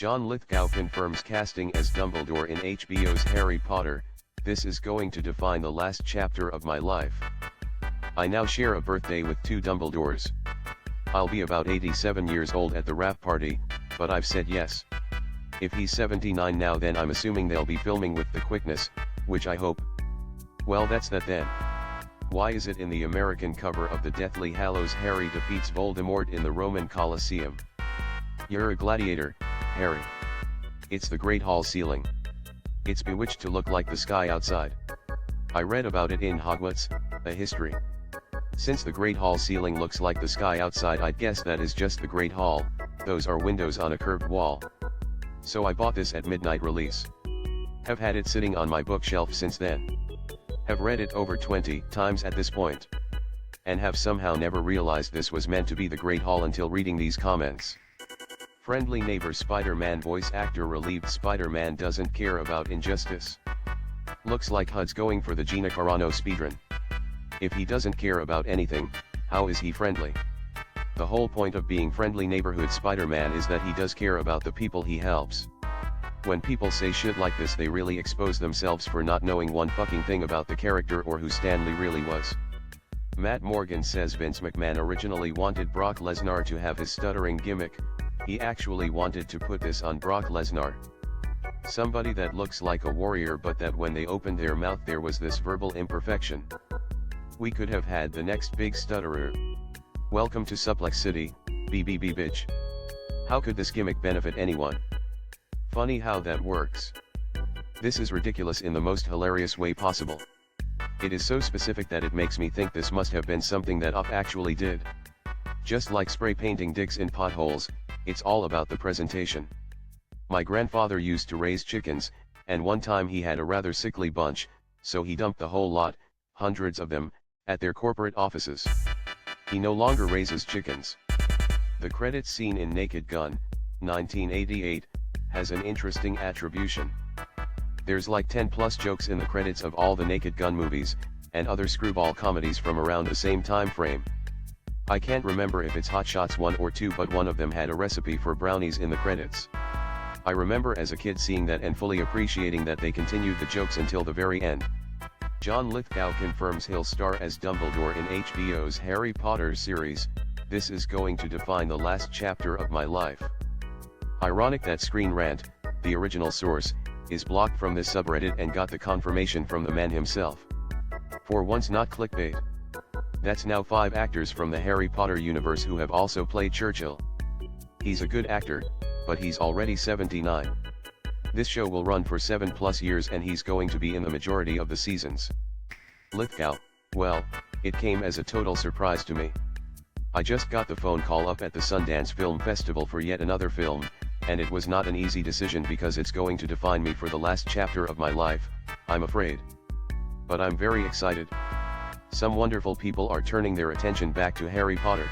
John Lithgow confirms casting as Dumbledore in HBO's Harry Potter. This is going to define the last chapter of my life. I now share a birthday with two Dumbledores. I'll be about 87 years old at the wrap party, but I've said yes. If he's 79 now, then I'm assuming they'll be filming with the quickness, which I hope. Well, that's that then. Why is it in the American cover of the Deathly Hallows Harry defeats Voldemort in the Roman Colosseum? You're a gladiator, Harry. It's the Great Hall ceiling. It's bewitched to look like the sky outside. I read about it in Hogwarts, a history. Since the Great Hall ceiling looks like the sky outside, I'd guess that is just the Great Hall. Those are windows on a curved wall. So I bought this at midnight release. Have had it sitting on my bookshelf since then. Have read it over 20 times at this point. And have somehow never realized this was meant to be the Great Hall until reading these comments. Friendly neighbor Spider-Man voice actor relieved Spider-Man doesn't care about injustice. Looks like HUD's going for the Gina Carano speedrun. If he doesn't care about anything, how is he friendly? The whole point of being friendly neighborhood Spider-Man is that he does care about the people he helps. When people say shit like this, they really expose themselves for not knowing one fucking thing about the character or who Stan Lee really was. Matt Morgan says Vince McMahon originally wanted Brock Lesnar to have his stuttering gimmick. He actually wanted to put this on Brock Lesnar. Somebody that looks like a warrior, but that when they opened their mouth there was this verbal imperfection. We could have had the next big stutterer. Welcome to Suplex City, BBB bitch. How could this gimmick benefit anyone? Funny how that works. This is ridiculous in the most hilarious way possible. It is so specific that it makes me think this must have been something that Up actually did. Just like spray painting dicks in potholes, it's all about the presentation. My grandfather used to raise chickens, and one time he had a rather sickly bunch, so he dumped the whole lot, hundreds of them, at their corporate offices. He no longer raises chickens. The credits scene in Naked Gun, 1988, has an interesting attribution. There's like 10 plus jokes in the credits of all the Naked Gun movies, and other screwball comedies from around the same time frame. I can't remember if it's Hot Shots 1 or 2, but one of them had a recipe for brownies in the credits. I remember as a kid seeing that and fully appreciating that they continued the jokes until the very end. John Lithgow confirms he'll star as Dumbledore in HBO's Harry Potter series. This is going to define the last chapter of my life. Ironic that Screen Rant, the original source, is blocked from this subreddit and got the confirmation from the man himself. For once not clickbait. That's now 5 actors from the Harry Potter universe who have also played Churchill. He's a good actor, but he's already 79. This show will run for 7+ years and he's going to be in the majority of the seasons. Lithgow, well, it came as a total surprise to me. I just got the phone call up at the Sundance Film Festival for yet another film, and it was not an easy decision because it's going to define me for the last chapter of my life, I'm afraid. But I'm very excited. Some wonderful people are turning their attention back to Harry Potter.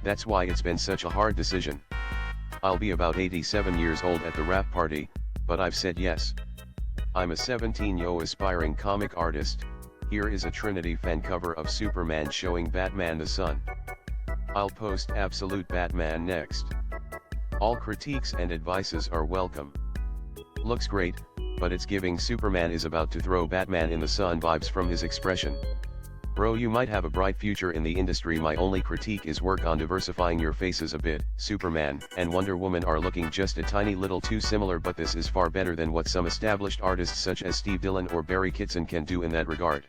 That's why it's been such a hard decision. I'll be about 87 years old at the wrap party, but I've said yes. I'm a 17-year-old aspiring comic artist. Here is a Trinity fan cover of Superman showing Batman the Sun. I'll post Absolute Batman next. All critiques and advices are welcome. Looks great, but it's giving Superman is about to throw Batman in the sun vibes from his expression. Bro, you might have a bright future in the industry. My only critique is work on diversifying your faces a bit. Superman and Wonder Woman are looking just a tiny little too similar, but this is far better than what some established artists such as Steve Dillon or Barry Kitson can do in that regard.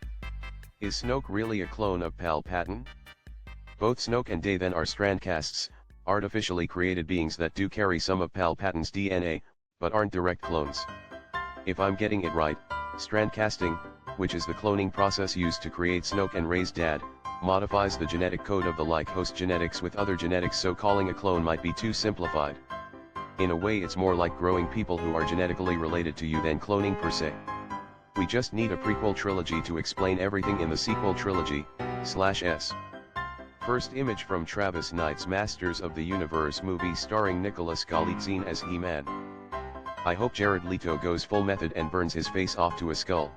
Is Snoke really a clone of Palpatine? Both Snoke and Dathan are strandcasts, artificially created beings that do carry some of Palpatine's DNA, but aren't direct clones. If I'm getting it right, strandcasting, which is the cloning process used to create Snoke and Rey's dad, modifies the genetic code of the like host genetics with other genetics, so calling a clone might be too simplified. In a way it's more like growing people who are genetically related to you than cloning per se. We just need a prequel trilogy to explain everything in the sequel trilogy, /s. First image from Travis Knight's Masters of the Universe movie starring Nicholas Galitzine as He-Man. I hope Jared Leto goes full method and burns his face off to a skull.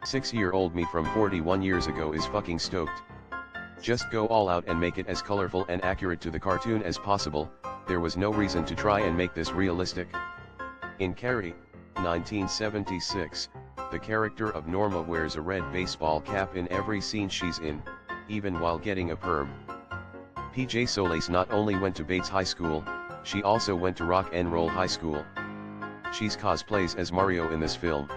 6-year-old me from 41 years ago is fucking stoked. Just go all out and make it as colorful and accurate to the cartoon as possible. there was no reason to try and make this realistic. In Carrie, 1976, the character of Norma wears a red baseball cap in every scene she's in, even while getting a perm. PJ Solis not only went to Bates High School, she also went to Rock and Roll High School. She's cosplays as Mario in this film.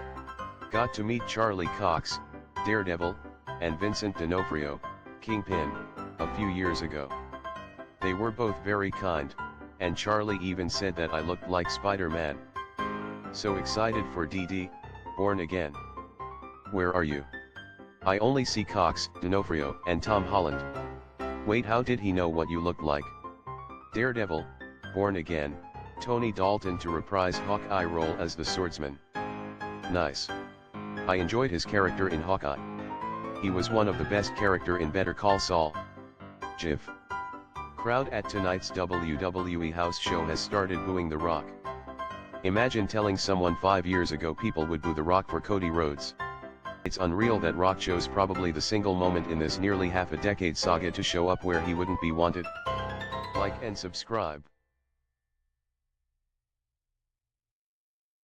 Got to meet Charlie Cox, Daredevil, and Vincent D'Onofrio, Kingpin, a few years ago. They were both very kind, and Charlie even said that I looked like Spider-Man. So excited for DD, Born Again. Where are you? I only see Cox, D'Onofrio, and Tom Holland. Wait, how did he know what you looked like? Daredevil, Born Again, Tony Dalton to reprise Hawkeye role as the swordsman. Nice. I enjoyed his character in Hawkeye. He was one of the best character in Better Call Saul. GIF. Crowd at tonight's WWE house show has started booing The Rock. Imagine telling someone 5 years ago people would boo The Rock for Cody Rhodes. It's unreal that Rock chose probably the single moment in this nearly half-a-decade saga to show up where he wouldn't be wanted. Like and subscribe.